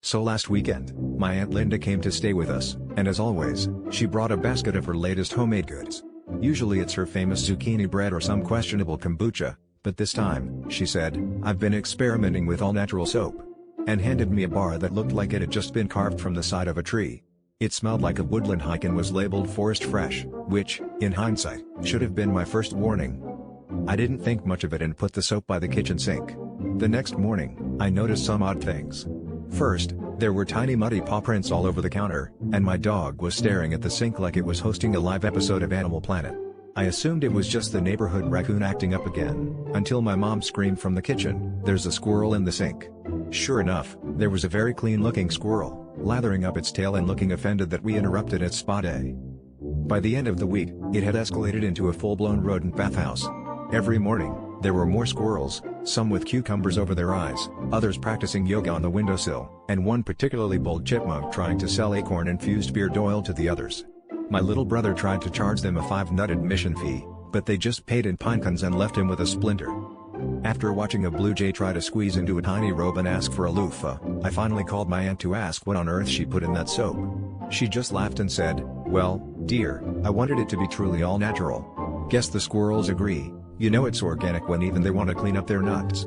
So last weekend, my Aunt Linda came to stay with us, and as always, she brought a basket of her latest homemade goods. Usually it's her famous zucchini bread or some questionable kombucha, but this time, she said, "I've been experimenting with all-natural soap." And handed me a bar that looked like it had just been carved from the side of a tree. It smelled like a woodland hike and was labeled Forest Fresh, which, in hindsight, should have been my first warning. I didn't think much of it and put the soap by the kitchen sink. The next morning, I noticed some odd things. First, there were tiny muddy paw prints all over the counter, and my dog was staring at the sink like it was hosting a live episode of Animal Planet. I assumed it was just the neighborhood raccoon acting up again, until my mom screamed from the kitchen, "There's a squirrel in the sink." Sure enough, there was a very clean-looking squirrel, lathering up its tail and looking offended that we interrupted its spa day. By the end of the week, it had escalated into a full-blown rodent bathhouse. Every morning, there were more squirrels, some with cucumbers over their eyes, others practicing yoga on the windowsill, and one particularly bold chipmunk trying to sell acorn-infused beard oil to the others. My little brother tried to charge them a 5 nut admission fee, but they just paid in pine cones and left him with a splinter. After watching a blue jay try to squeeze into a tiny robe and ask for a loofah, I finally called my aunt to ask what on earth she put in that soap. She just laughed and said, "Well, dear, I wanted it to be truly all natural." Guess the squirrels agree. You know it's organic when even they want to clean up their nuts.